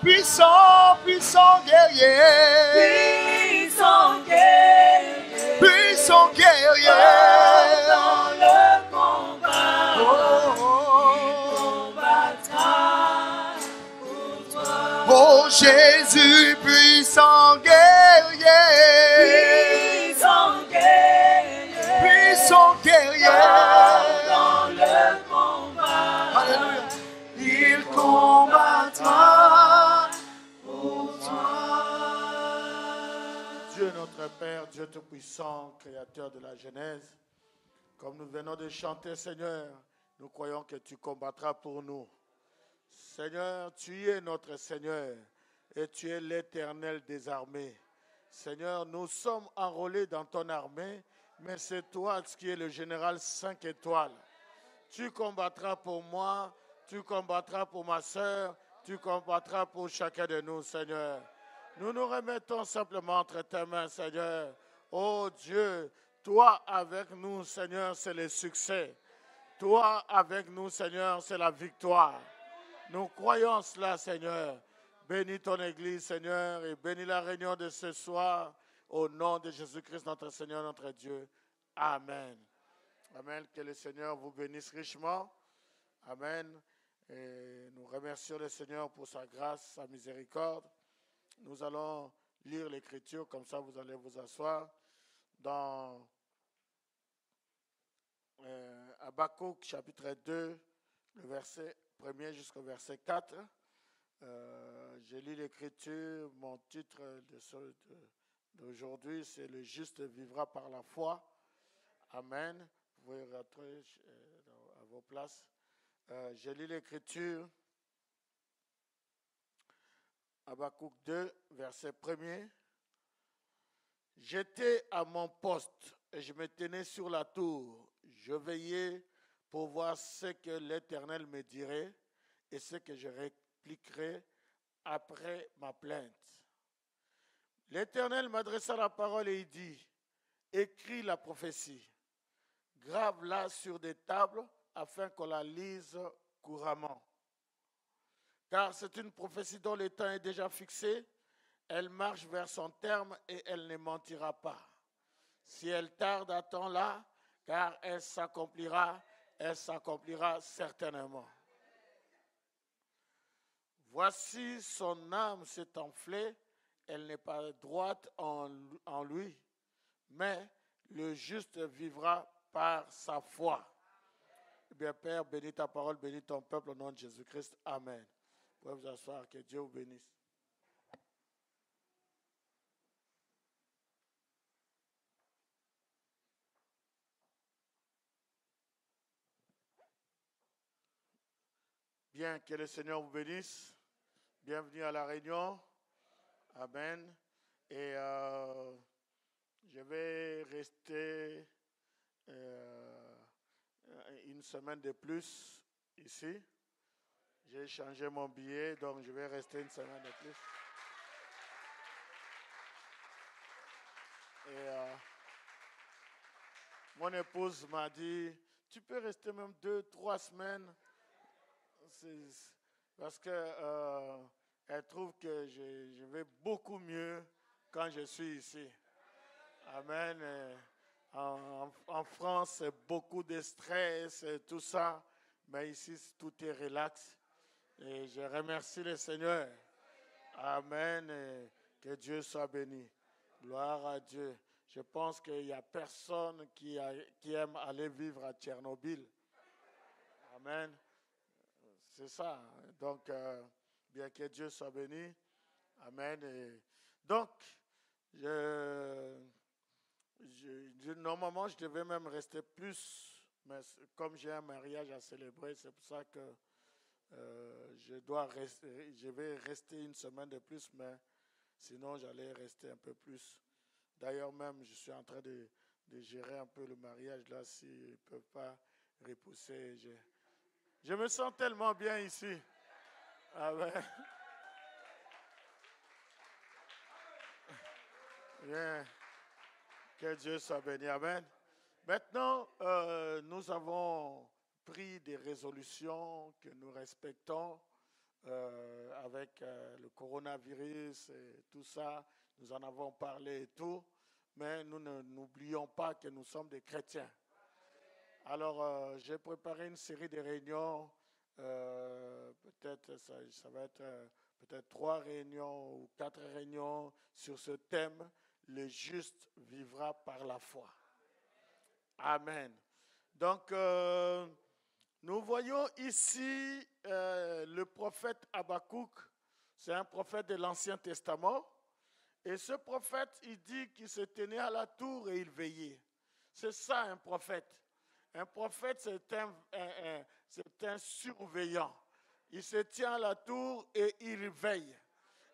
Puissant, puissant guerrier. Puissant guerrier. Puissant guerrier. Dans le combat. Il combattra pour toi. Oh Jésus, puissant guerrier. Puissant guerrier. Puissant guerrier. Dans le combat. Alléluia. Il combattra pour toi. Dieu notre Père, Dieu Tout-Puissant, Créateur de la Genèse, comme nous venons de chanter, Seigneur, nous croyons que tu combattras pour nous. Seigneur, tu es notre Seigneur et tu es l'Éternel des armées. Seigneur, nous sommes enrôlés dans ton armée, mais c'est toi qui es le général 5 étoiles. Tu combattras pour moi, tu combattras pour ma soeur, tu combattras pour chacun de nous, Seigneur. Nous nous remettons simplement entre tes mains, Seigneur. Oh Dieu, toi avec nous, Seigneur, c'est le succès. Toi avec nous, Seigneur, c'est la victoire. Nous croyons cela, Seigneur. Bénis ton Église, Seigneur, et bénis la réunion de ce soir. Au nom de Jésus-Christ, notre Seigneur, notre Dieu. Amen. Amen. Que le Seigneur vous bénisse richement. Amen. Et nous remercions le Seigneur pour sa grâce, sa miséricorde. Nous allons lire l'Écriture, comme ça vous allez vous asseoir. Dans Habakkuk, chapitre 2, le verset 1er jusqu'au verset 4. J'ai lu l'Écriture, mon titre d'aujourd'hui, c'est « Le juste vivra par la foi ». Amen. Vous pouvez rentrer à vos places. J'ai lu l'Écriture, Habakkuk 2, verset 1er. J'étais à mon poste et je me tenais sur la tour. Je veillais pour voir ce que l'Éternel me dirait et ce que je répliquerais après ma plainte. L'Éternel m'adressa la parole et il dit, écris la prophétie, grave-la sur des tables afin qu'on la lise couramment. Car c'est une prophétie dont le temps est déjà fixé, elle marche vers son terme et elle ne mentira pas. Si elle tarde, attends-la, car elle s'accomplira certainement. Voici son âme s'est enflée, elle n'est pas droite en lui, mais le juste vivra par sa foi. Eh bien, Père, bénis ta parole, bénis ton peuple au nom de Jésus-Christ. Amen. Vous pouvez vous asseoir, que Dieu vous bénisse. Bien, que le Seigneur vous bénisse. Bienvenue à la réunion. Amen. Et je vais rester une semaine de plus ici. J'ai changé mon billet, donc je vais rester une semaine de plus. Et mon épouse m'a dit, tu peux rester même 2-3 semaines. Parce que elle trouve que je vais beaucoup mieux quand je suis ici. Amen. En France, c'est beaucoup de stress et tout ça, mais ici, tout est relax. Et je remercie le Seigneur. Amen. Et que Dieu soit béni. Gloire à Dieu. Je pense qu'il n'y a personne qui aime aller vivre à Tchernobyl. Amen. C'est ça. Donc, bien que Dieu soit béni. Amen. Et donc, normalement, je devais même rester plus. Mais comme j'ai un mariage à célébrer, c'est pour ça que je vais rester une semaine de plus. Mais sinon, j'allais rester un peu plus. D'ailleurs, même, je suis en train de gérer un peu le mariage là, s'ils ne peuvent pas repousser. Je me sens tellement bien ici. Amen. Bien. Que Dieu soit béni. Amen. Maintenant, nous avons pris des résolutions que nous respectons avec le coronavirus et tout ça. Nous en avons parlé et tout. Mais nous n'oublions pas que nous sommes des chrétiens. Alors, j'ai préparé une série de réunions. Peut-être ça va être peut-être 3 réunions ou 4 réunions sur ce thème. Le juste vivra par la foi. Amen. Donc, nous voyons ici le prophète Habakkuk. C'est un prophète de l'Ancien Testament. Et ce prophète, il dit qu'il se tenait à la tour et il veillait. C'est ça un prophète. Un prophète, c'est un surveillant. Il se tient à la tour et il veille.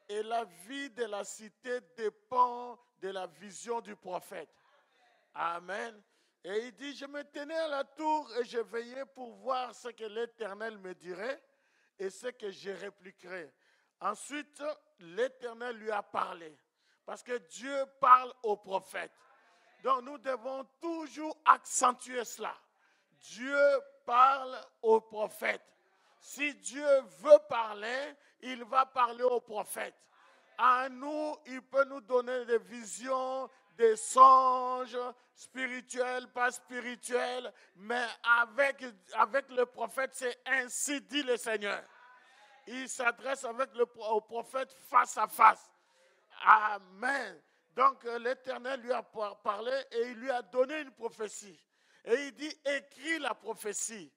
Et la vie de la cité dépend de la vision du prophète. Amen. Et il dit, je me tenais à la tour et je veillais pour voir ce que l'Éternel me dirait et ce que je répliquerais. Ensuite, l'Éternel lui a parlé. Parce que Dieu parle aux prophètes. Donc nous devons toujours accentuer cela. Dieu parle aux prophètes. Si Dieu veut parler, il va parler aux prophètes. À nous, il peut nous donner des visions, des songes spirituels, pas spirituels, mais avec le prophète, c'est ainsi dit le Seigneur. Il s'adresse au prophète face à face. Amen. Donc l'Éternel lui a parlé et il lui a donné une prophétie. Et il dit, écris la prophétie,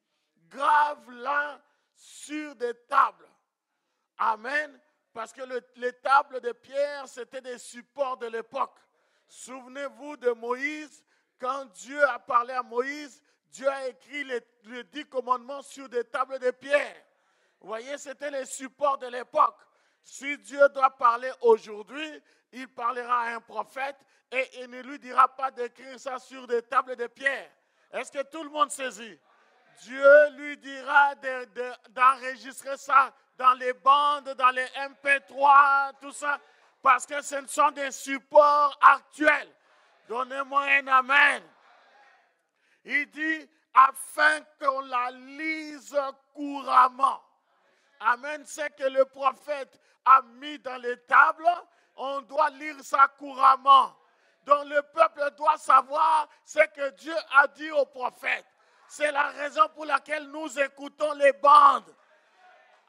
grave-la sur des tables. Amen. Parce que les tables de pierre, c'était des supports de l'époque. Souvenez-vous de Moïse, quand Dieu a parlé à Moïse, Dieu a écrit les 10 commandements sur des tables de pierre. Vous voyez, c'était les supports de l'époque. Si Dieu doit parler aujourd'hui, il parlera à un prophète et il ne lui dira pas d'écrire ça sur des tables de pierre. Est-ce que tout le monde saisit? Dieu lui dira d'enregistrer ça dans les bandes, dans les MP3, tout ça, parce que ce sont des supports actuels. Donnez-moi un amen. Il dit, afin qu'on la lise couramment. Amen, c'est que le prophète a mis dans les tables, on doit lire ça couramment. Donc le peuple doit savoir ce que Dieu a dit au prophète. C'est la raison pour laquelle nous écoutons les bandes.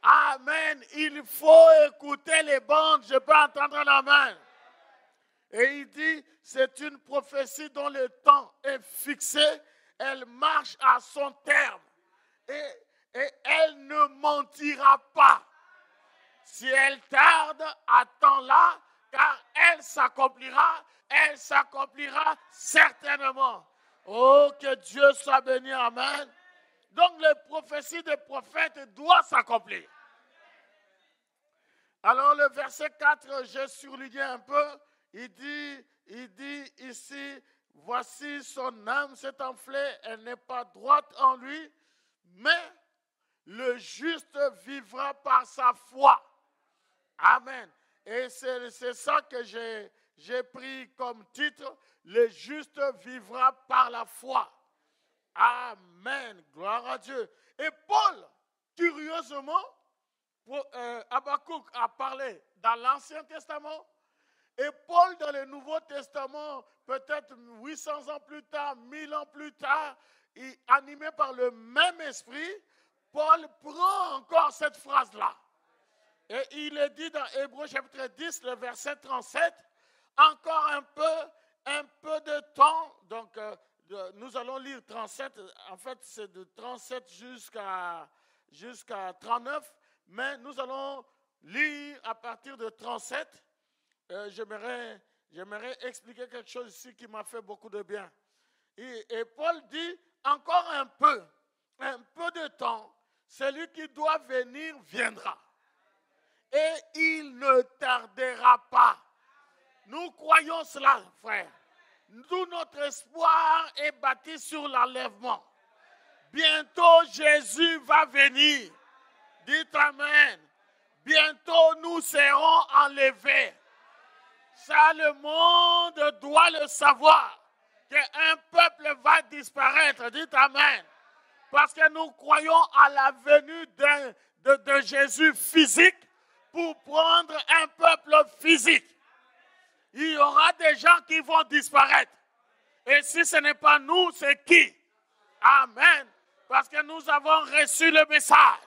Amen, il faut écouter les bandes, je peux entendre l'amen. Et il dit, c'est une prophétie dont le temps est fixé, elle marche à son terme. Et elle ne mentira pas. Si elle tarde, attends-la, car elle s'accomplira certainement. Oh, que Dieu soit béni, amen. Donc, les prophéties des prophètes doivent s'accomplir. Alors, le verset 4, j'ai surligné un peu, il dit ici, voici son âme s'est enflée, elle n'est pas droite en lui, mais le juste vivra par sa foi. Amen. Et c'est ça que j'ai pris comme titre. Le juste vivra par la foi. Amen. Gloire à Dieu. Et Paul, curieusement, Habakkuk a parlé dans l'Ancien Testament. Et Paul, dans le Nouveau Testament, peut-être 800 ans plus tard, 1000 ans plus tard, animé par le même esprit, Paul prend encore cette phrase-là. Et il est dit dans Hébreux chapitre 10, le verset 37, encore un peu de temps. Donc, nous allons lire 37. En fait, c'est de 37 jusqu'à 39. Mais nous allons lire à partir de 37. J'aimerais expliquer quelque chose ici qui m'a fait beaucoup de bien. Et Paul dit, encore un peu de temps, celui qui doit venir viendra. Et il ne tardera pas. Nous croyons cela, frère. Tout notre espoir est bâti sur l'enlèvement. Bientôt, Jésus va venir. Dites Amen. Bientôt, nous serons enlevés. Ça, le monde doit le savoir. Qu'un peuple va disparaître. Dites Amen. Parce que nous croyons à la venue de Jésus physique pour prendre un peuple physique. Il y aura des gens qui vont disparaître. Et si ce n'est pas nous, c'est qui? Amen. Parce que nous avons reçu le message.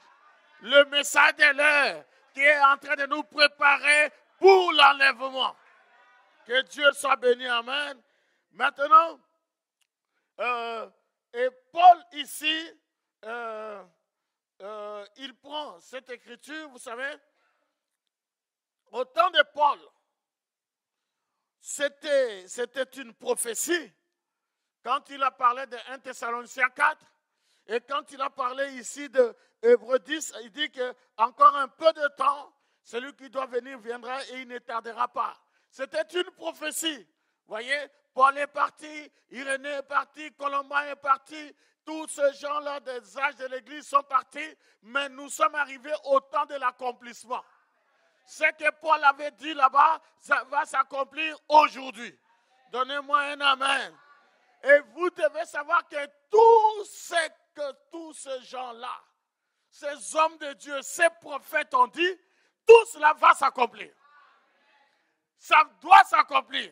Le message de l'heure qui est en train de nous préparer pour l'enlèvement. Que Dieu soit béni. Amen. Maintenant, et Paul ici, il prend cette écriture, vous savez, au temps de Paul, c'était une prophétie. Quand il a parlé de 1 Thessaloniciens 4, et quand il a parlé ici de Hébreux 10, il dit qu'encore un peu de temps, celui qui doit venir viendra et il ne tardera pas. C'était une prophétie. Vous voyez, Paul est parti, Irénée est parti, Colomban est parti, tous ces gens-là des âges de l'Église sont partis, mais nous sommes arrivés au temps de l'accomplissement. Ce que Paul avait dit là-bas, ça va s'accomplir aujourd'hui. Donnez-moi un amen. Et vous devez savoir que tous ces gens-là, ces hommes de Dieu, ces prophètes ont dit, tout cela va s'accomplir. Ça doit s'accomplir.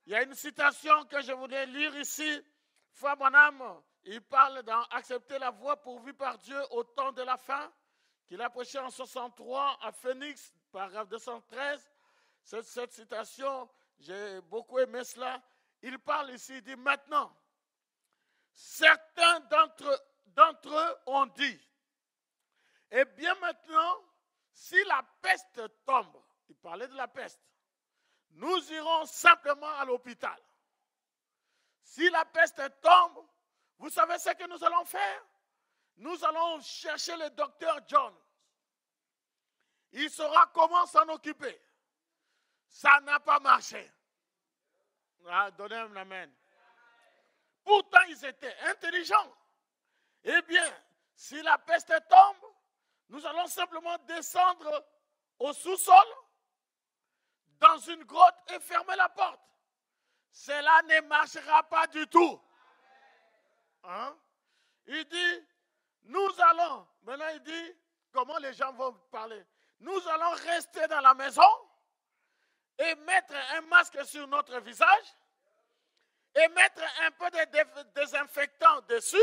Il y a une citation que je voulais lire ici. Frère Branham, il parle d'accepter la voie pourvue par Dieu au temps de la fin, qu'il a prêché en 63 à Phoenix, paragraphe 213. Cette citation, j'ai beaucoup aimé cela. Il parle ici, il dit maintenant, certains d'entre eux ont dit, eh bien maintenant, si la peste tombe, il parlait de la peste, nous irons simplement à l'hôpital. Si la peste tombe, vous savez ce que nous allons faire? Nous allons chercher le docteur John. Il saura comment s'en occuper. Ça n'a pas marché. Ah, donnez un amen. Pourtant, ils étaient intelligents. Eh bien, si la peste tombe, nous allons simplement descendre au sous-sol, dans une grotte et fermer la porte. Cela ne marchera pas du tout. Hein? Il dit, nous allons, maintenant il dit, comment les gens vont parler? Nous allons rester dans la maison et mettre un masque sur notre visage et mettre un peu de désinfectant dessus.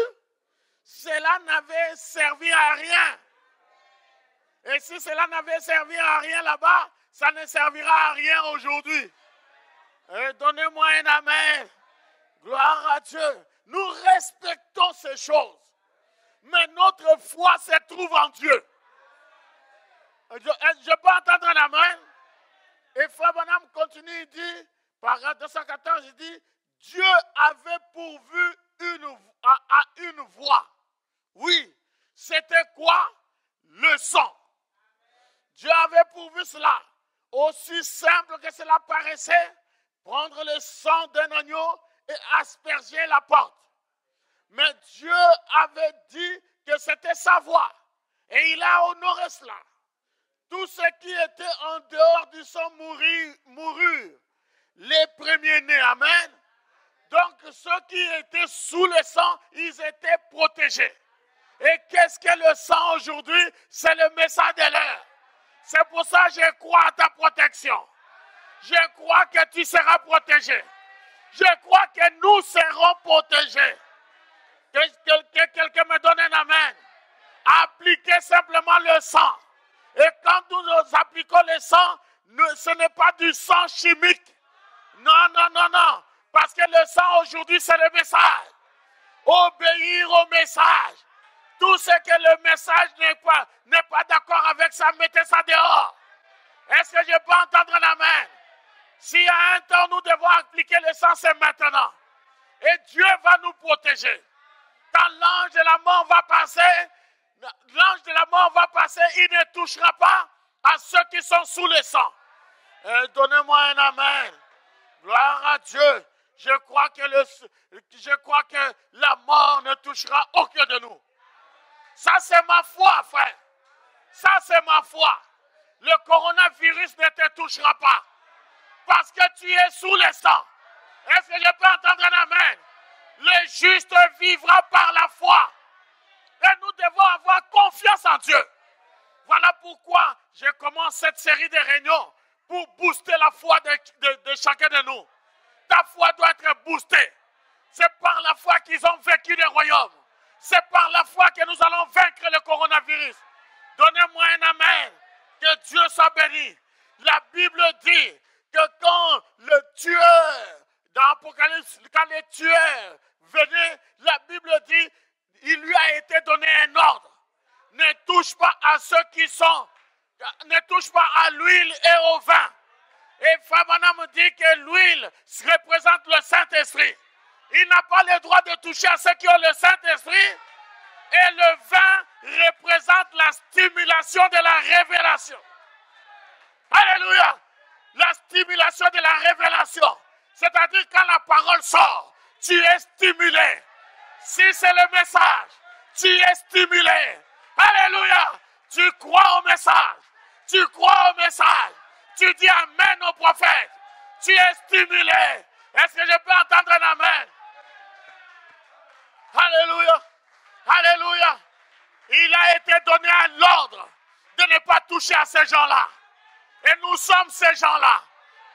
Cela n'avait servi à rien. Et si cela n'avait servi à rien là-bas, ça ne servira à rien aujourd'hui. Donnez-moi un amen. Gloire à Dieu. Nous respectons ces choses. Mais notre foi se trouve en Dieu. Je peux entendre un amen. Et Frère Branham continue, il dit, paragraphe 214, il dit, Dieu avait pourvu à une voie. Oui, c'était quoi? Le sang. Dieu avait pourvu cela. Aussi simple que cela paraissait, prendre le sang d'un agneau et asperger la porte. Mais Dieu avait dit que c'était sa voie. Et il a honoré cela. Tous ceux qui étaient en dehors du sang moururent. Les premiers-nés, amen. Donc ceux qui étaient sous le sang, ils étaient protégés. Et qu'est-ce que le sang aujourd'hui? C'est le message de l'heure. C'est pour ça que je crois à ta protection. Je crois que tu seras protégé. Je crois que nous serons protégés. Que quelqu'un me donne un amen. Appliquez simplement le sang. Et quand nous appliquons le sang, ce n'est pas du sang chimique. Non, non, non, non. Parce que le sang aujourd'hui, c'est le message. Obéir au message. Tout ce que le message n'est pas d'accord avec ça, mettez ça dehors. Est-ce que je peux entendre un amen? S'il y a un temps, nous devons appliquer le sang, c'est maintenant. Et Dieu va nous protéger. Quand l'ange de la mort va passer, il ne touchera pas à ceux qui sont sous le sang. Donnez-moi un amen. Gloire à Dieu. Je crois que la mort ne touchera aucun de nous. Ça, c'est ma foi, frère. Ça, c'est ma foi. Le coronavirus ne te touchera pas. Parce que tu es sous le sang. Est-ce que je peux entendre un amen? Le juste vivra par la foi. Et nous devons avoir confiance en Dieu. Voilà pourquoi je commence cette série de réunions pour booster la foi de chacun de nous. Ta foi doit être boostée. C'est par la foi qu'ils ont vaincu le royaume. C'est par la foi que nous allons vaincre le coronavirus. Donnez-moi un amen. Que Dieu soit béni. La Bible dit que quand le tueur, dans l'Apocalypse, quand le tueur venait, la Bible dit, il lui a été donné un ordre. Ne touche pas à ceux qui sont, ne touche pas à l'huile et au vin. Et Fabana me dit que l'huile représente le Saint-Esprit. Il n'a pas le droit de toucher à ceux qui ont le Saint-Esprit. Et le vin représente la stimulation de la révélation. Alléluia. La stimulation de la révélation. C'est-à-dire quand la parole sort, tu es stimulé. Si c'est le message, tu es stimulé. Alléluia. Tu crois au message. Tu crois au message. Tu dis amen au prophète. Tu es stimulé. Est-ce que je peux entendre un amen? Alléluia. Alléluia. Il a été donné l'ordre de ne pas toucher à ces gens-là. Et nous sommes ces gens-là.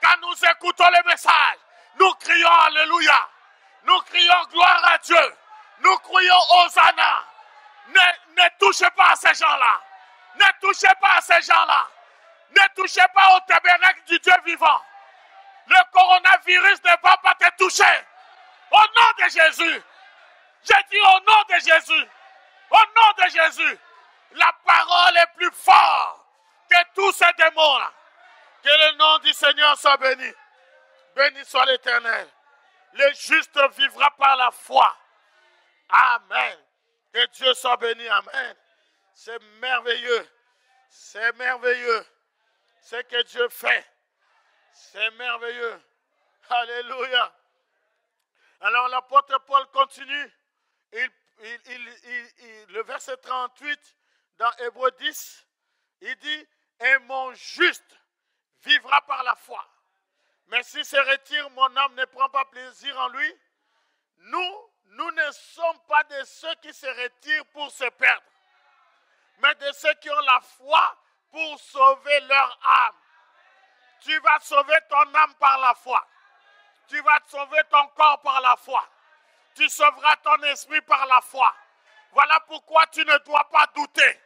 Quand nous écoutons le message, nous crions Alléluia. Nous crions gloire à Dieu. Nous crions Hosanna. Ne touchez pas à ces gens-là. Ne touchez pas à ces gens-là. Ne touchez pas au tabernacle du Dieu vivant. Le coronavirus ne va pas te toucher. Au nom de Jésus. J'ai dit au nom de Jésus. Au nom de Jésus. La parole est plus forte que tous ces démons-là. Que le nom du Seigneur soit béni. Béni soit l'Éternel. Le juste vivra par la foi. Amen. Que Dieu soit béni. Amen. C'est merveilleux. C'est merveilleux. Ce que Dieu fait. C'est merveilleux. Alléluia. Alors l'apôtre Paul continue. Le verset 38 dans Hébreux 10, il dit, et mon juste vivra par la foi. Mais s'il se retire, mon âme ne prend pas plaisir en lui. Nous ne sommes pas de ceux qui se retirent pour se perdre, mais de ceux qui ont la foi pour sauver leur âme. Tu vas sauver ton âme par la foi. Tu vas sauver ton corps par la foi. Tu sauveras ton esprit par la foi. Voilà pourquoi tu ne dois pas douter.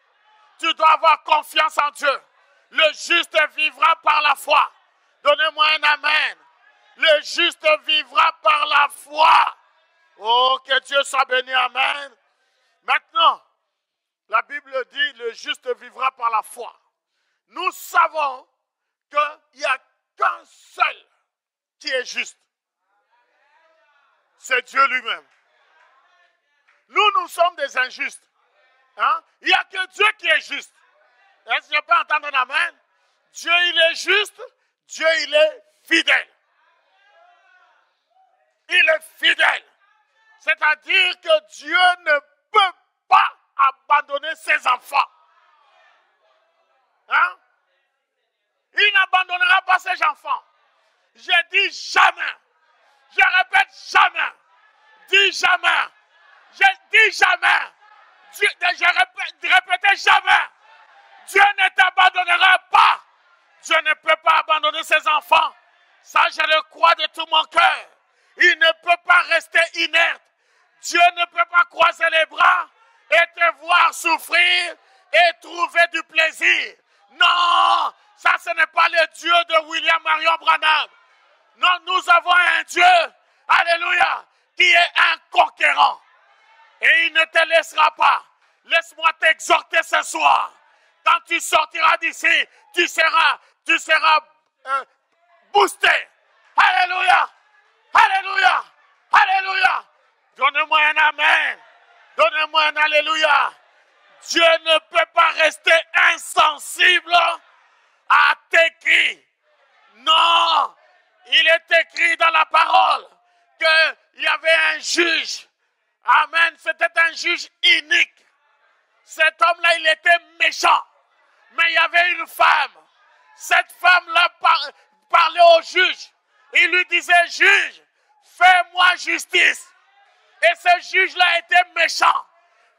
Tu dois avoir confiance en Dieu. Le juste vivra par la foi. Donnez-moi un amen. Le juste vivra par la foi. Oh, que Dieu soit béni, amen. Maintenant, la Bible dit, le juste vivra par la foi. Nous savons qu'il n'y a qu'un seul qui est juste. C'est Dieu lui-même. Nous sommes des injustes. Hein? Il n'y a que Dieu qui est juste. Est-ce que je peux entendre un amen? Dieu, il est juste. Dieu, il est fidèle. Il est fidèle. C'est-à-dire que Dieu ne peut pas abandonner ses enfants. Hein? Il n'abandonnera pas ses enfants. Je dis jamais. Je répète jamais. Dis jamais. Je dis jamais. Je répète jamais. Dieu ne t'abandonnera pas. Dieu ne peut pas abandonner ses enfants. Ça, je le crois de tout mon cœur. Il ne peut pas rester inerte. Dieu ne peut pas croiser les bras et te voir souffrir et trouver du plaisir. Non, ça ce n'est pas le Dieu de William Marion Branham. Non, nous avons un Dieu, alléluia, qui est un conquérant. Et il ne te laissera pas. Laisse-moi t'exhorter ce soir. Quand tu sortiras d'ici, tu seras boosté. Alléluia, alléluia, alléluia. Donnez-moi un amen. Donnez-moi un alléluia. Dieu ne peut pas rester insensible à tes cris. Non, il est écrit dans la parole qu'il y avait un juge. Amen, c'était un juge inique. Cet homme-là, il était méchant. Mais il y avait une femme. Cette femme-là parlait au juge. Il lui disait, juge, fais-moi justice. Et ce juge-là était méchant.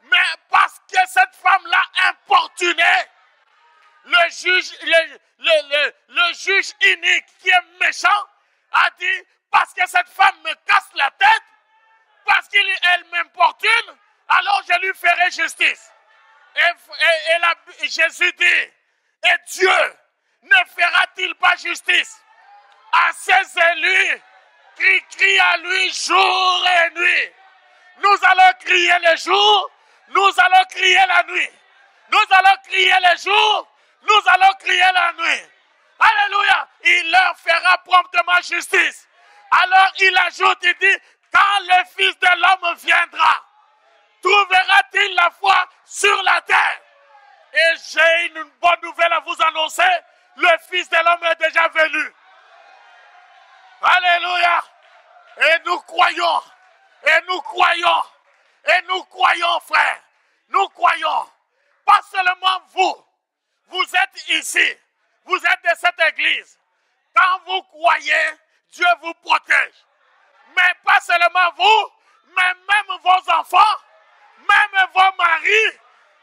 Mais parce que cette femme-là importunait, le juge unique qui est méchant a dit, parce que cette femme me casse la tête, parce qu'elle m'importune, alors je lui ferai justice. Et Jésus dit, et Dieu ne fera-t-il pas justice à ses élus qui crient à lui jour et nuit? Nous allons crier le jour, nous allons crier la nuit. Nous allons crier le jour, nous allons crier la nuit. Alléluia, il leur fera promptement justice. Alors il ajoute, il dit, quand le Fils de l'homme viendra, trouvera-t-il la foi sur la terre? Et j'ai une bonne nouvelle à vous annoncer, le Fils de l'homme est déjà venu. Alléluia. Et nous croyons, et nous croyons, et nous croyons, frères. Nous croyons. Pas seulement vous êtes ici, vous êtes de cette église. Quand vous croyez, Dieu vous protège. Mais pas seulement vous, mais même vos enfants, même vos maris,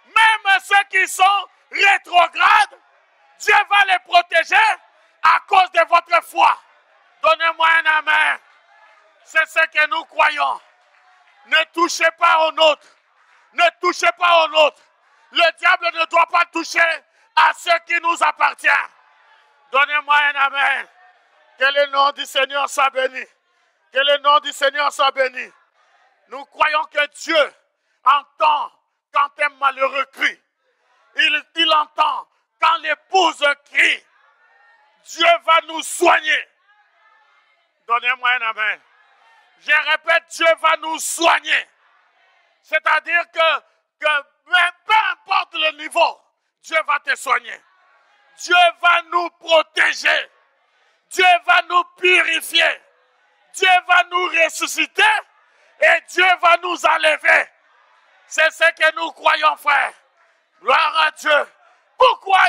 même ceux qui sont rétrogrades, Dieu va les protéger à cause de votre foi. Donnez-moi un amen. C'est ce que nous croyons. Ne touchez pas au nôtre. Ne touchez pas au nôtre. Le diable ne doit pas toucher à ce qui nous appartient. Donnez-moi un amen. Que le nom du Seigneur soit béni. Que le nom du Seigneur soit béni. Nous croyons que Dieu entend quand un malheureux crie. Il entend quand l'épouse crie. Dieu va nous soigner. Donnez-moi un amen. Je répète, Dieu va nous soigner. C'est-à-dire que peu importe le niveau, Dieu va te soigner. Dieu va nous protéger. Dieu va nous purifier. Dieu va nous ressusciter. Et Dieu va nous enlever. C'est ce que nous croyons, frère. Gloire à Dieu. Pourquoi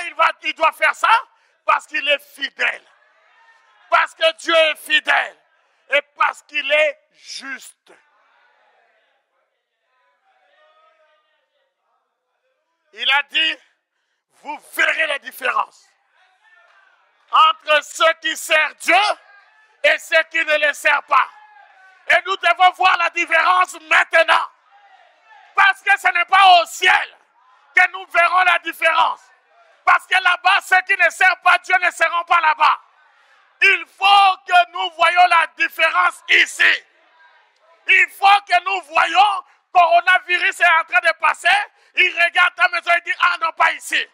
il doit faire ça? Parce qu'il est fidèle. Parce que Dieu est fidèle. Et parce qu'il est juste. Il a dit, vous verrez la différence entre ceux qui servent Dieu et ceux qui ne le servent pas. Et nous devons voir la différence maintenant. Parce que ce n'est pas au ciel que nous verrons la différence. Parce que là-bas, ceux qui ne servent pas Dieu ne seront pas là-bas. Il faut que nous voyions la différence ici. Il faut que nous voyions coronavirus est en train de passer. Il regarde ta maison et dit, ah non, pas ici.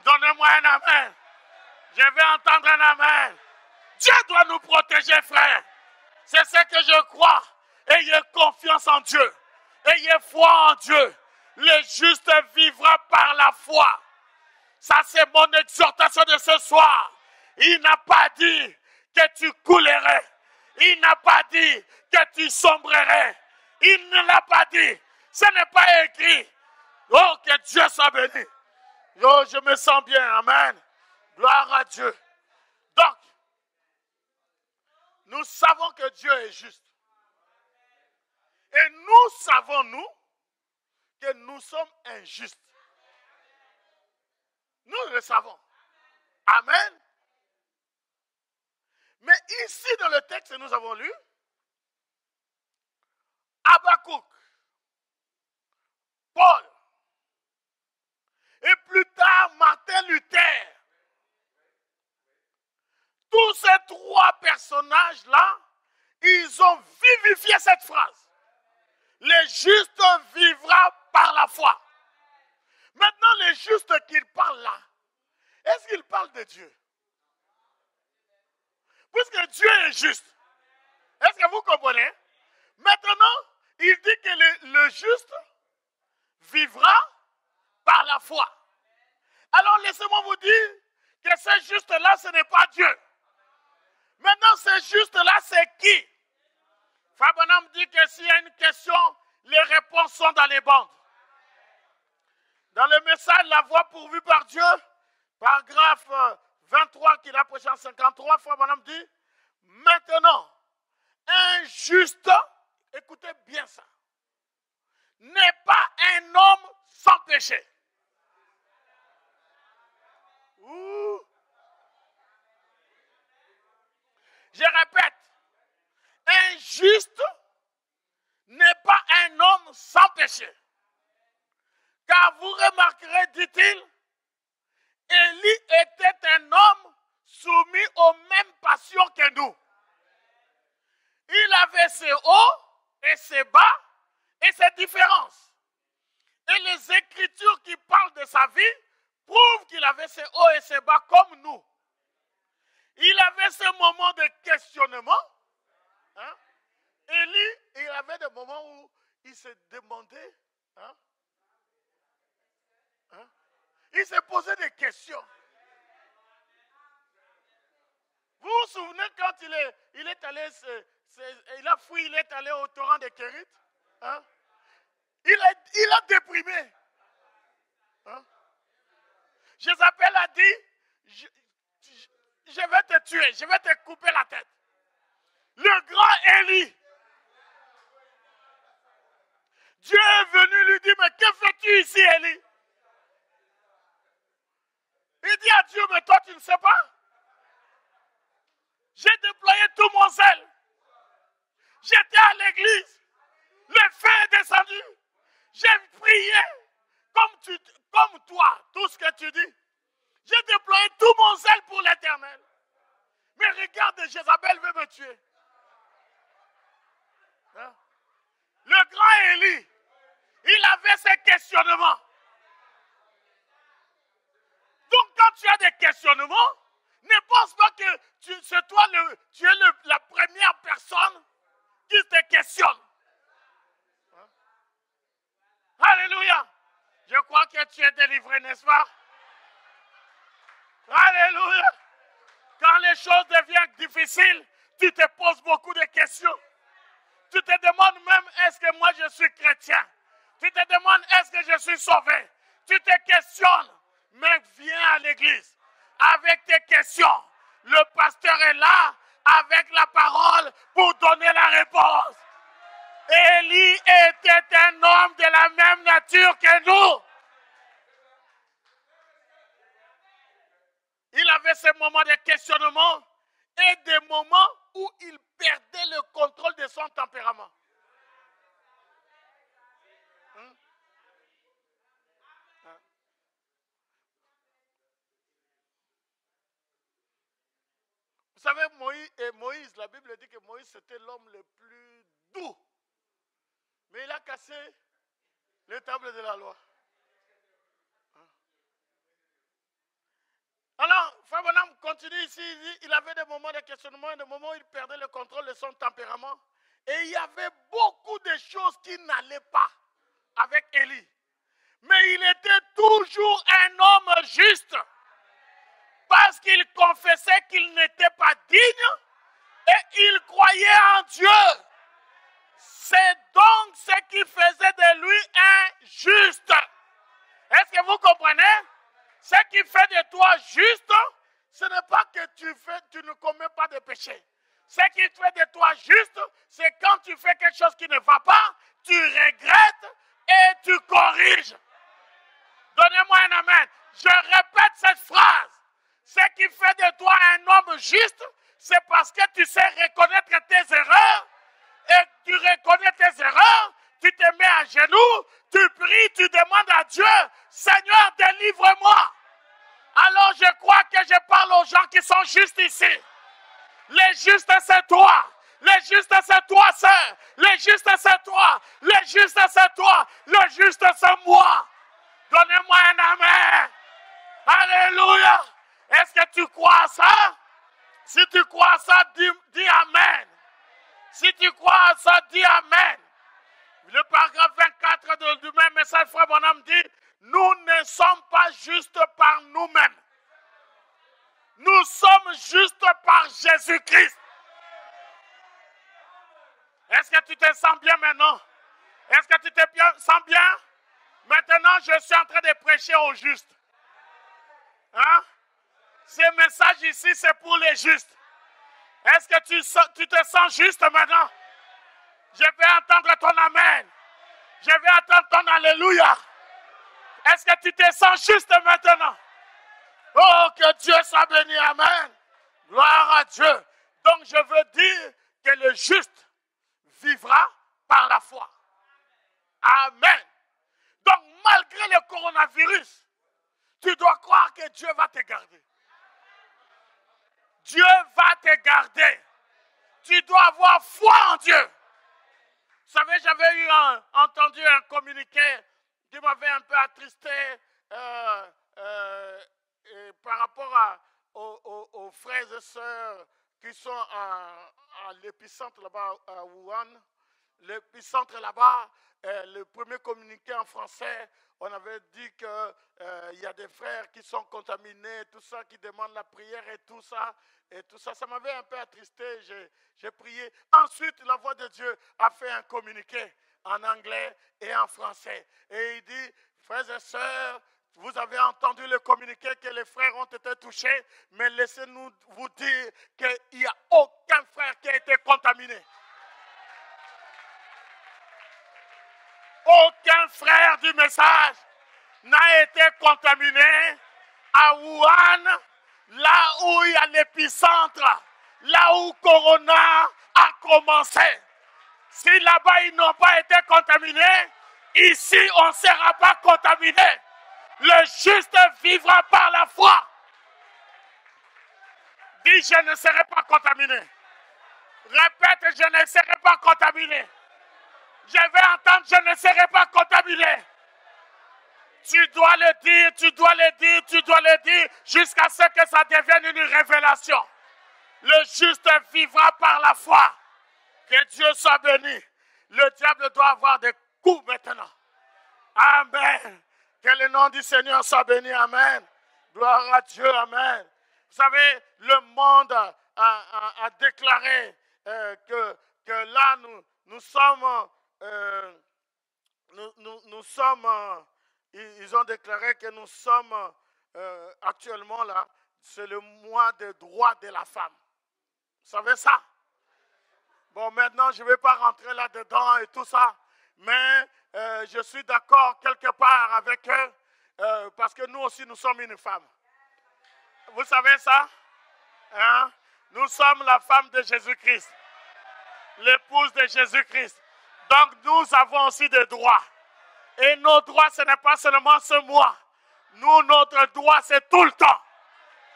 Donnez-moi un amen. Je vais entendre un amen. Dieu doit nous protéger, frère. C'est ce que je crois. Ayez confiance en Dieu. Ayez foi en Dieu. Le juste vivra par la foi. Ça, c'est mon exhortation de ce soir. Il n'a pas dit que tu coulerais. Il n'a pas dit que tu sombrerais. Il ne l'a pas dit. Ce n'est pas écrit. Oh, que Dieu soit béni. Oh, je me sens bien. Amen. Gloire à Dieu. Donc, nous savons que Dieu est juste. Et nous savons, nous, que nous sommes injustes. Nous le savons. Amen. Mais ici, dans le texte que nous avons lu, Habakkuk, Paul, et plus tard Martin Luther, tous ces trois personnages-là, ils ont vivifié cette phrase. Le juste vivra par la foi. Maintenant, le juste qu'il parle là, est-ce qu'il parle de Dieu? Puisque Dieu est juste. Est-ce que vous comprenez? Maintenant, il dit que le juste vivra par la foi. Alors, laissez-moi vous dire que ce juste-là, ce n'est pas Dieu. Maintenant, ce juste-là, c'est qui? Fabanam dit que s'il y a une question, les réponses sont dans les bandes. Dans le message, la voie pourvue par Dieu, paragraphe 23 qu'il a prêché en 53, Fabanam dit, maintenant, un juste, écoutez bien ça, n'est pas un homme sans péché. Ouh. Je répète, un juste n'est pas un homme sans péché. Car vous remarquerez, dit-il, Élie était un homme soumis aux mêmes passions que nous. Il avait ses hauts et ses bas et ses différences. Et les Écritures qui parlent de sa vie prouvent qu'il avait ses hauts et ses bas comme nous. Il avait ce moment de questionnement. Hein? Élie, il avait des moments où il se demandait, hein? Hein? Il se posait des questions. Vous vous souvenez quand il est allé, il a fui, il est allé au torrent de Kérit, hein? Il a déprimé. Hein? Jézabel a dit, je vais te tuer, je vais te couper la tête. Le grand Élie, Dieu est venu lui dire, mais que fais-tu ici, Élie? Il dit à Dieu, mais toi tu ne sais pas? J'ai déployé tout mon zèle. J'étais à l'église. Le feu est descendu. J'ai prié comme toi, tout ce que tu dis. J'ai déployé tout mon zèle pour l'Éternel. Mais regarde, Jézabel veut me tuer. Hein? Le grand Élie, il avait ses questionnements. Donc quand tu as des questionnements, ne pense pas que c'est toi, tu es la première personne qui te questionne. Hein? Alléluia. Je crois que tu es délivré, n'est-ce pas? Alléluia. Quand les choses deviennent difficiles, tu te poses beaucoup de questions. Tu te demandes même, est-ce que moi je suis chrétien? Tu te demandes, est-ce que je suis sauvé? Tu te questionnes, mais viens à l'église avec tes questions. Le pasteur est là avec la parole pour donner la réponse. Élie était un homme de la même nature que nous. Il avait ces moments de questionnement et des moments où il perdait le contrôle de son tempérament. Vous savez, Moïse, la Bible dit que Moïse c'était l'homme le plus doux. Mais il a cassé les tables de la loi. Alors, Frère Bonhomme continue ici, il avait des moments de questionnement, des moments où il perdait le contrôle de son tempérament. Et il y avait beaucoup de choses qui n'allaient pas avec Élie. Mais il était toujours un homme juste. Parce qu'il confessait qu'il n'était pas digne et il croyait en Dieu. C'est donc ce qui faisait de lui un juste. Est-ce que vous comprenez? Ce qui fait de toi juste, ce n'est pas que tu ne commets pas de péché. Ce qui fait de toi juste, c'est quand tu fais quelque chose qui ne va pas, tu regrettes et tu corriges. Donnez-moi un amen. Je répète cette phrase. Ce qui fait de toi un homme juste, c'est parce que tu sais reconnaître tes erreurs. Et tu reconnais tes erreurs, tu te mets à genoux, tu pries, tu demandes à Dieu, Seigneur, délivre-moi. Alors je crois que je parle aux gens qui sont justes ici. Les justes, c'est toi. Les justes, c'est toi, sœur. Les justes, c'est toi. Les justes, c'est toi. Le juste, c'est moi. Donnez-moi un amen. Alléluia. Est-ce que tu crois à ça? Si tu crois à ça, dis amen. Si tu crois à ça, dis amen. Le paragraphe 24 du même message, Frère Bonhomme dit, nous ne sommes pas justes par nous-mêmes. Nous sommes justes par Jésus-Christ. Est-ce que tu te sens bien maintenant? Est-ce que tu te sens bien? Maintenant, je suis en train de prêcher aux justes. Hein? Ce message ici, c'est pour les justes. Est-ce que tu te sens juste maintenant? Je vais entendre ton amen. Je vais entendre ton alléluia. Est-ce que tu te sens juste maintenant? Oh, que Dieu soit béni. Amen. Gloire à Dieu. Donc, je veux dire que le juste vivra par la foi. Amen. Donc, malgré le coronavirus, tu dois croire que Dieu va te garder. Dieu va te garder. Tu dois avoir foi en Dieu. Vous savez, j'avais entendu un communiqué qui m'avait un peu attristé par rapport aux frères et sœurs qui sont à l'épicentre là-bas à Wuhan. L'épicentre là-bas, le premier communiqué en français, on avait dit qu'il y a des frères qui sont contaminés, tout ça, qui demandent la prière et tout ça. Ça m'avait un peu attristé, j'ai prié. Ensuite, la voix de Dieu a fait un communiqué en anglais et en français. Et il dit, frères et sœurs, vous avez entendu le communiqué que les frères ont été touchés, mais laissez-nous vous dire qu'il n'y a aucun frère qui a été contaminé. Aucun frère du message n'a été contaminé à Wuhan, là où il y a l'épicentre, là où Corona a commencé. Si là-bas ils n'ont pas été contaminés, ici on ne sera pas contaminé. Le juste vivra par la foi. Dis, je ne serai pas contaminé. Répète, je ne serai pas contaminé. Je vais entendre, je ne serai pas contaminé. Tu dois le dire, tu dois le dire, tu dois le dire, jusqu'à ce que ça devienne une révélation. Le juste vivra par la foi. Que Dieu soit béni. Le diable doit avoir des coups maintenant. Amen. Que le nom du Seigneur soit béni. Amen. Gloire à Dieu. Amen. Vous savez, le monde a déclaré que là, nous sommes... ils ont déclaré que nous sommes actuellement là, c'est le mois des droits de la femme. Vous savez ça? Bon, maintenant, je ne vais pas rentrer là-dedans et tout ça, mais je suis d'accord quelque part avec eux, parce que nous aussi, nous sommes une femme. Vous savez ça? Hein? Nous sommes la femme de Jésus-Christ, l'épouse de Jésus-Christ. Donc, nous avons aussi des droits. Et nos droits, ce n'est pas seulement ce mois. Nous, notre droit, c'est tout le temps.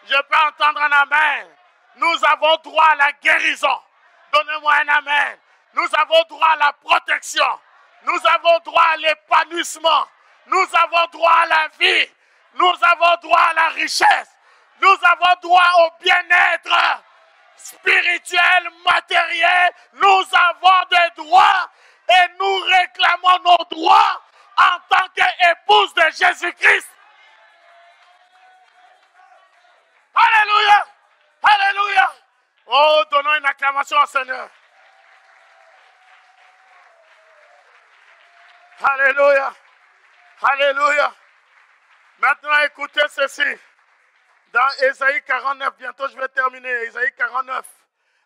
Je peux entendre un amen. Nous avons droit à la guérison. Donnez-moi un amen. Nous avons droit à la protection. Nous avons droit à l'épanouissement. Nous avons droit à la vie. Nous avons droit à la richesse. Nous avons droit au bien-être spirituel, matériel. Nous avons des droits et nous réclamons nos droits en tant qu'épouse de Jésus-Christ. Alléluia! Alléluia! Oh, donnons une acclamation au Seigneur. Alléluia! Alléluia! Maintenant, écoutez ceci. Dans Ésaïe 49, bientôt je vais terminer, Ésaïe 49,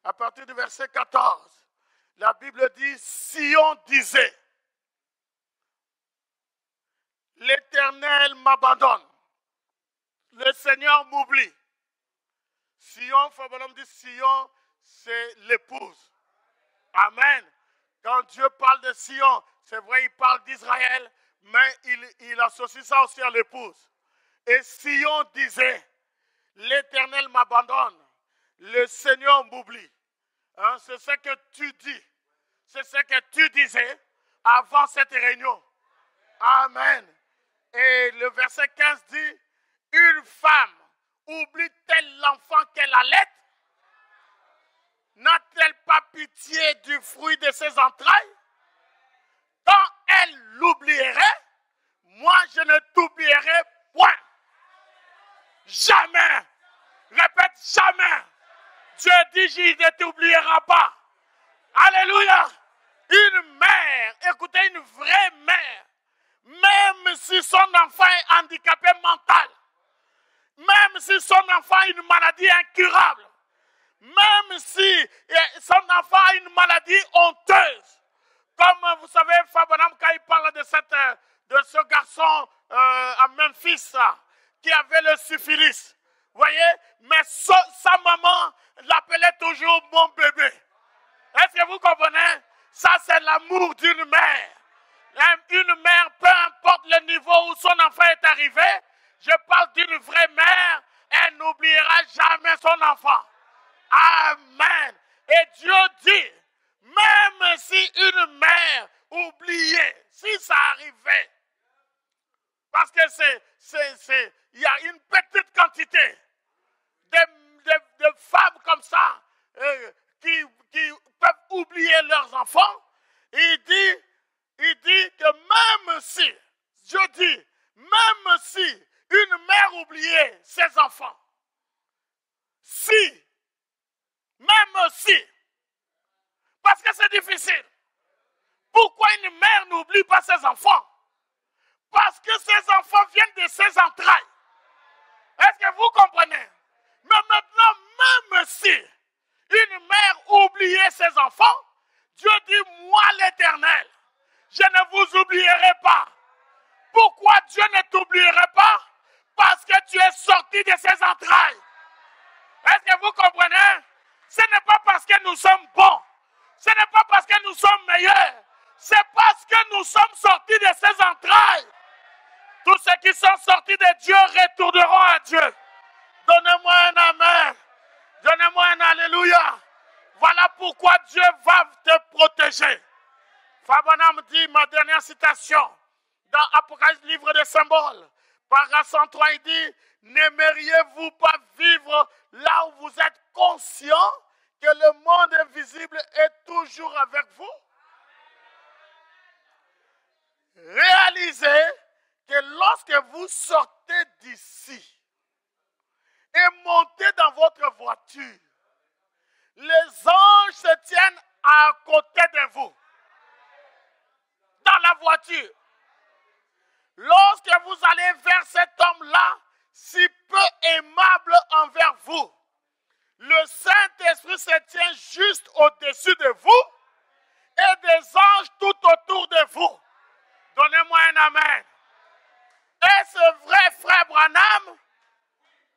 à partir du verset 14, la Bible dit, Sion disait, l'Éternel m'abandonne, le Seigneur m'oublie. Sion, Fabalom dit, Sion, c'est l'épouse. Amen. Quand Dieu parle de Sion, c'est vrai, il parle d'Israël, mais il associe ça aussi à l'épouse. Et Sion disait, l'Éternel m'abandonne, le Seigneur m'oublie. Hein, c'est ce que tu dis. C'est ce que tu disais avant cette réunion. Amen. Et le verset 15 dit, une femme oublie-t-elle l'enfant qu'elle allait? N'a-t-elle pas pitié du fruit de ses entrailles? Quand elle l'oublierait, moi je ne t'oublierai point. Jamais. Répète, jamais. Dieu dit, il ne t'oubliera pas. Alléluia. Une mère, écoutez, une vraie mère, même si son enfant est handicapé mental, même si son enfant a une maladie incurable, même si son enfant a une maladie honteuse, comme vous savez, Fabanam, quand il parle de ce garçon à Memphis, qui avait le syphilis. voyez, mais sa maman l'appelait toujours mon bébé. Est-ce que vous comprenez? Ça, c'est l'amour d'une mère. Une mère, peu importe le niveau où son enfant est arrivé, je parle d'une vraie mère, elle n'oubliera jamais son enfant. Amen. Et Dieu dit, même si une mère oubliait, si ça arrivait, parce que il y a une petite quantité de femmes comme ça qui peuvent oublier leurs enfants. Il dit que même si, je dis, même si une mère oubliait ses enfants, même si, parce que c'est difficile. Pourquoi une mère n'oublie pas ses enfants? Parce que ses enfants viennent de ses entrailles. Est-ce que vous comprenez? Mais maintenant, même si une mère oubliait ses enfants, Dieu dit, moi l'Éternel, je ne vous oublierai pas. Pourquoi Dieu ne t'oublierait pas? Parce que tu es sorti de ses entrailles. Est-ce que vous comprenez? Ce n'est pas parce que nous sommes bons. Ce n'est pas parce que nous sommes meilleurs. C'est parce que nous sommes sortis de ses entrailles. Tous ceux qui sont sortis de Dieu retourneront à Dieu. Donnez-moi un amen. Donnez-moi un alléluia. Voilà pourquoi Dieu va te protéger. Fabonam dit, ma dernière citation, dans Apocalypse, livre des symboles, paragraphe 103, il dit, n'aimeriez-vous pas vivre là où vous êtes conscient que le monde invisible est toujours avec vous? Réalisez que lorsque vous sortez d'ici et montez dans votre voiture, les anges se tiennent à côté de vous. Dans la voiture. Lorsque vous allez vers cet homme-là, si peu aimable envers vous, le Saint-Esprit se tient juste au-dessus de vous et des anges tout autour de vous. Donnez-moi un amen. Est-ce vrai, frère Branham?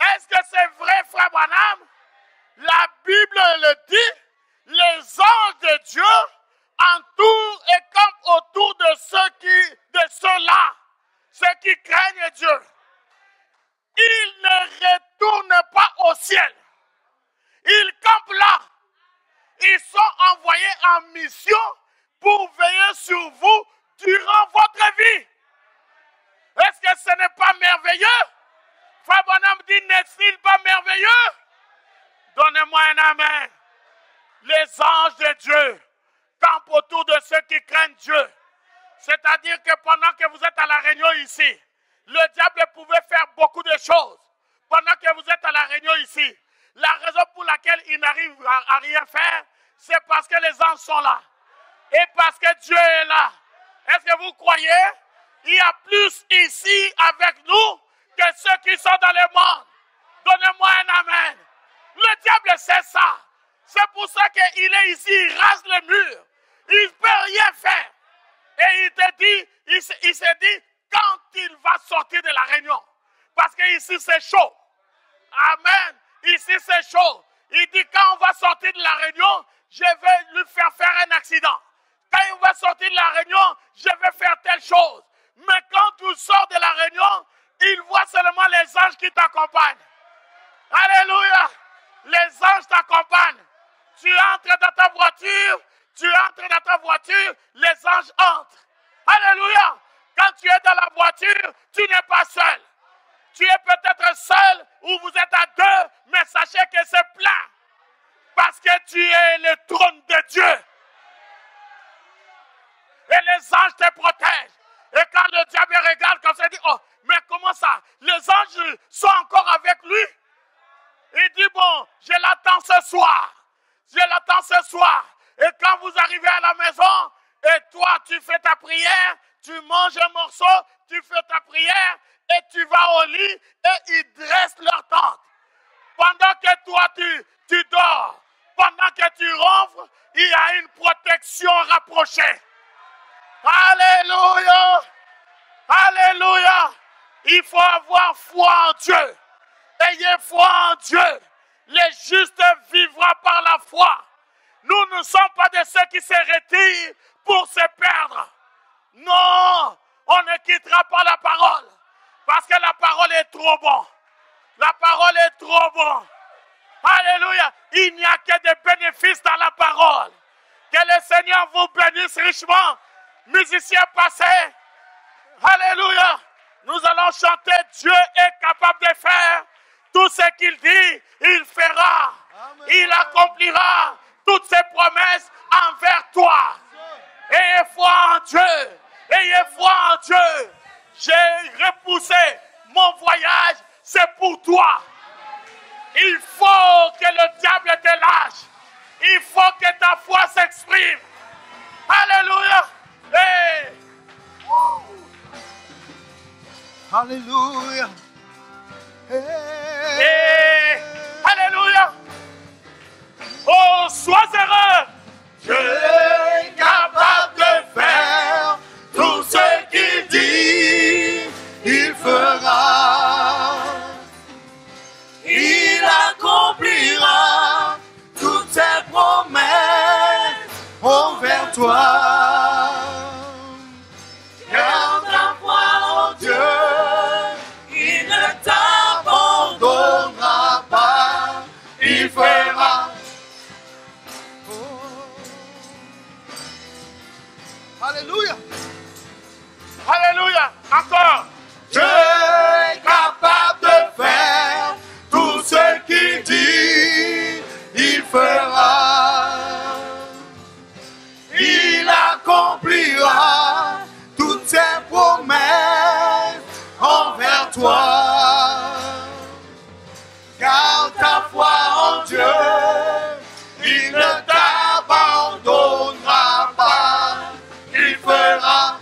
Est-ce que c'est vrai, frère Branham? La Bible le dit, les anges de Dieu entourent et campent autour de ceux-là, ceux qui craignent Dieu. Ils ne retournent pas au ciel. Ils campent là. Ils sont envoyés en mission pour veiller sur vous durant votre vie. Est-ce que ce n'est pas merveilleux? Frère Bonhomme dit, n'est-il pas merveilleux? Donnez-moi un amen. Les anges de Dieu campent autour de ceux qui craignent Dieu. C'est-à-dire que pendant que vous êtes à la réunion ici, le diable pouvait faire beaucoup de choses. Pendant que vous êtes à la réunion ici, la raison pour laquelle il n'arrive à rien faire, c'est parce que les anges sont là. Et parce que Dieu est là. Est-ce que vous croyez? Il y a plus ici avec nous que ceux qui sont dans le monde. Donnez-moi un amen. Le diable sait ça. C'est pour ça qu'il est ici, il rase le mur. Il ne peut rien faire. Et il s'est dit, quand il va sortir de la réunion, parce qu'ici c'est chaud. Amen. Ici c'est chaud. Il dit, quand on va sortir de la réunion, je vais lui faire un accident. Quand il va sortir de la réunion, je vais faire telle chose. Mais quand tu sors de la réunion, il voit seulement les anges qui t'accompagnent. Alléluia. Les anges t'accompagnent. Tu entres dans ta voiture, les anges entrent. Alléluia. Quand tu es dans la voiture, tu n'es pas seul. Tu es peut-être seul ou vous êtes à deux, mais sachez que c'est plein. Parce que tu es le trône de Dieu. Et les anges te protègent. Et quand le diable regarde comme ça, il dit, oh, mais comment ça? Les anges sont encore avec lui. Il dit, bon, je l'attends ce soir. Et quand vous arrivez à la maison, et toi, tu fais ta prière, tu manges un morceau, tu fais ta prière, et tu vas au lit, et ils dressent leur tente. Pendant que toi, tu dors, pendant que tu ronfles, il y a une protection rapprochée. Alléluia! Alléluia! Il faut avoir foi en Dieu. Ayez foi en Dieu. Les justes vivront par la foi. Nous ne sommes pas de ceux qui se retirent pour se perdre. Non, on ne quittera pas la parole. Parce que la parole est trop bonne. La parole est trop bonne. Alléluia. Il n'y a que des bénéfices dans la parole. Que le Seigneur vous bénisse richement. Musiciens passés. Alléluia. Nous allons chanter. Dieu est capable de faire tout ce qu'il dit. Il fera. Amen. Il accomplira toutes ses promesses envers toi. Ayez foi en Dieu. Ayez foi en Dieu. J'ai repoussé mon voyage. C'est pour toi. Il faut que le diable te lâche. Il faut que ta foi s'exprime. Alléluia. Hey. Alléluia. Hey. Hey. Alléluia. Oh, sois heureux. Dieu est capable de faire tout ce qu'il dit, il fera. Il accomplira toutes ses promesses envers toi. Garde ta foi en Dieu, il ne t'abandonnera pas, il fera. Alléluia. Alléluia. Encore. Dieu est capable de faire tout ce qu'il dit, il fera. Il accomplira toutes ses promesses envers toi. Garde ta foi en Dieu, il ne t'abandonnera pas, il fera.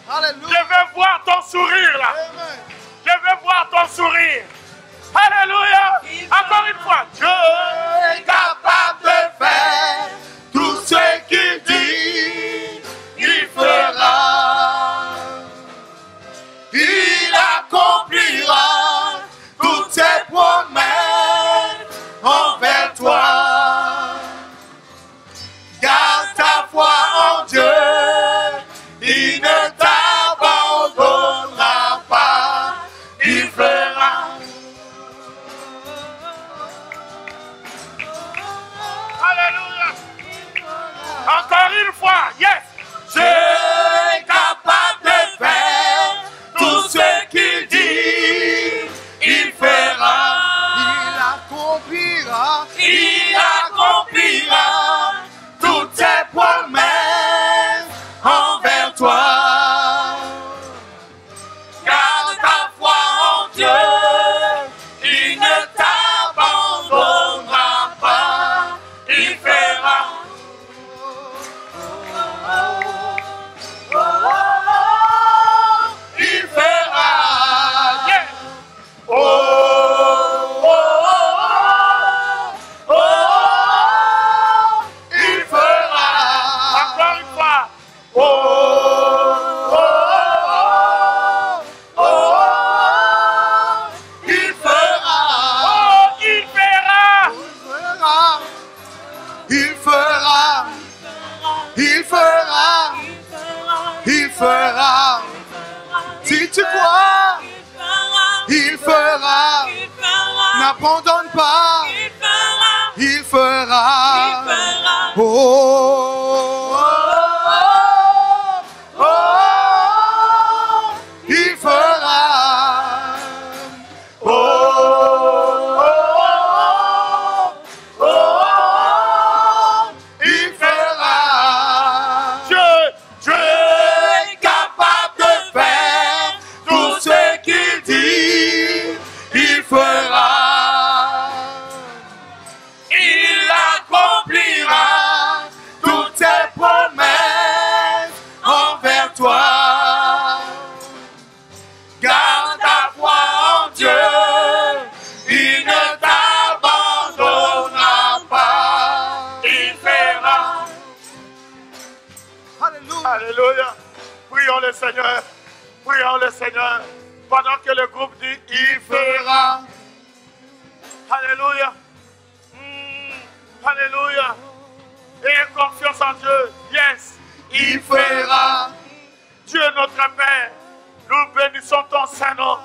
Alléluia. Je veux voir ton sourire là. Amen. Je veux voir ton sourire. Alléluia. Encore une fois. Dieu est capable de faire tout ce qu'il dit, il fera. Il accomplira toutes ses promesses envers toi. Garde ta foi en Dieu, il ne t'abandonnera pas, il fera. Alléluia. Encore une fois. Yes. Dieu est capable de faire tout ce qu'il dit, il fera. Il accomplira toutes ses promesses envers toi. Garde ta foi en Dieu, il ne t'abandonnera pas, il fera. Il fera. Yes. Oh, oh, oh, oh, il fera. Encore une fois. Oh, oh, oh, oh, il fera. Oh, il verra. Il fera. Il fera. Il fera. Si tu crois, il fera. N'abandonne pas. Il fera. Oh, oh, oh, oh, il fera. Oh, oh, oh, oh, il fera. Dieu est capable de faire tout ce qu'il dit, il fera. Il accomplira toutes ses promesses envers toi. Garde ta foi en Dieu, il ne t'abandonnera pas, il fera. Alléluia. Alléluia. Prions le Seigneur. Prions le Seigneur. Pendant que le groupe dit, il fera. Alléluia. Alléluia. Ayez confiance en Dieu. Yes. Il fera. Dieu notre Père, nous bénissons ton Saint-Nom.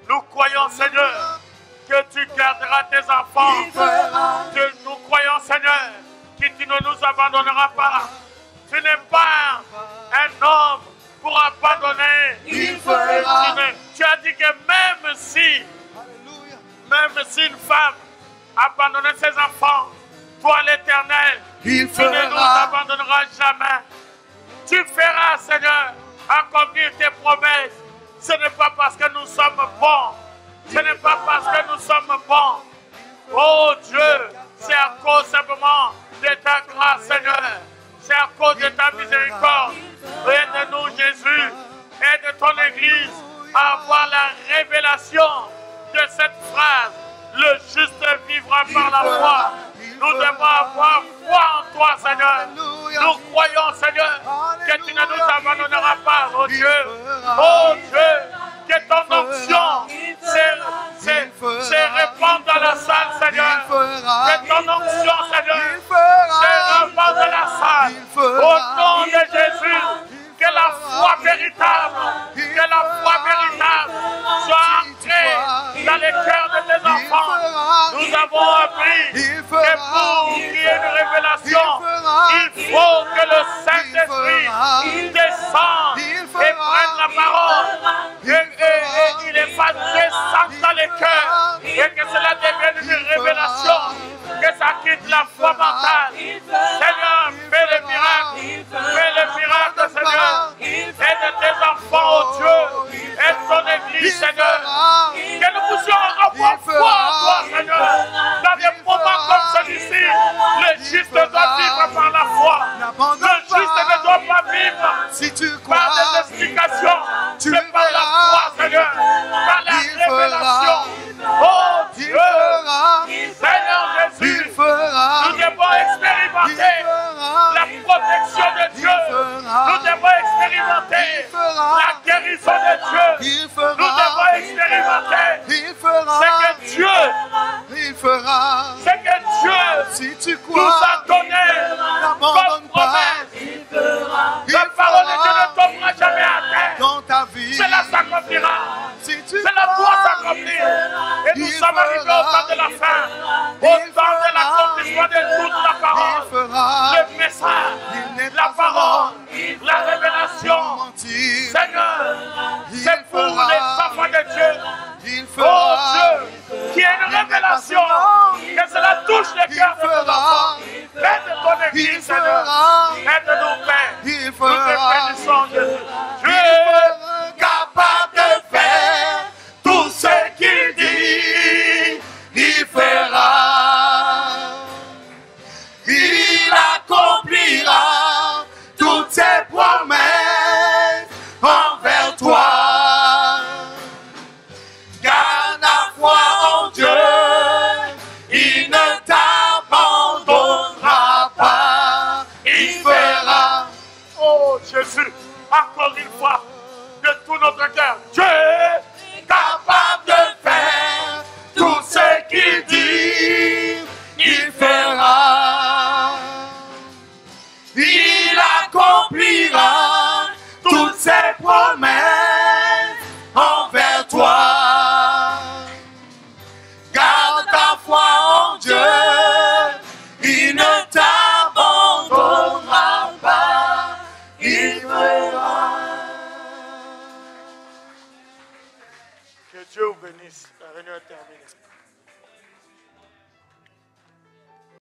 Nous croyons, Seigneur, que tu garderas tes enfants. Que nous croyons, Seigneur, que tu ne nous abandonneras pas. Tu n'es pas un homme pour abandonner. Il fera. Tu as dit que même si une femme abandonnait ses enfants, toi l'Éternel, Il tu ne nous fera. abandonneras jamais. Tu feras, Seigneur, accomplir tes promesses. Ce n'est pas parce que nous sommes bons. Ce n'est pas parce que nous sommes bons. Oh Dieu, c'est à cause simplement de ta grâce, Seigneur. C'est à cause de ta miséricorde. Aide-nous, Jésus. Aide ton Église à avoir la révélation de cette phrase. Le juste vivra par la foi. Nous devons avoir foi en toi, Seigneur. Nous croyons, Seigneur, que tu ne nous abandonneras pas, oh Dieu. Oh Dieu, que ton onction se répande dans la salle, Seigneur. Que ton onction, Seigneur, se répande dans la salle. Au nom de Jésus, que la foi véritable, soit ancrée dans les cœurs de tes enfants. Nous avons appris que pour qu'il y ait une révélation, il faut que le Saint-Esprit descende et prenne la parole. Et il est pas descendre dans les cœurs et que cela devienne une révélation, que ça quitte la foi mentale. Seigneur, fais le miracle, Seigneur. Aide tes enfants, oh Dieu, aide ton Église, Seigneur. Que nous puissions avoir foi en toi, Seigneur. Dans des moments comme celui-ci, le juste doit vivre par la foi. Le juste ne doit pas vivre par des explications, mais par la foi, Seigneur, par la révélation. Oh Dieu, Seigneur Jésus, nous devons expérimenter la protection de Dieu. Nous devons expérimenter la guérison de Dieu. Nous devons expérimenter ce que Dieu, Si tu nous crois, a donné comme promesse. La parole de Dieu ne tombera jamais à terre. dans ta vie, Cela s'accomplira. si tu Cela doit s'accomplir. Et nous sommes arrivés au temps de la fin. Au temps de l'accomplissement de toute la parole. Le message, la parole, la révélation. Seigneur, c'est pour les enfants de Dieu. Oh Dieu, qui est une révélation, que cela touche les cœurs de nos enfants. Aide ton Église, Seigneur. Aide-nous, Père. Nous te bénissons, Jésus. Dieu est capable de faire tout ce qu'il dit. Il fera. Il accomplira toutes ses promesses envers toi. Garde la foi en Dieu, il ne t'abandonnera pas. Il fera. Oh Jésus, encore une fois, de tout notre cœur. Dieu est Capable de faire tout ce qu'il dit, il fera. Il accomplira toutes ses promesses envers toi. Garde ta foi en Dieu, il ne t'abandonnera pas. Il fera. Que Dieu vous bénisse. La réunion est terminée.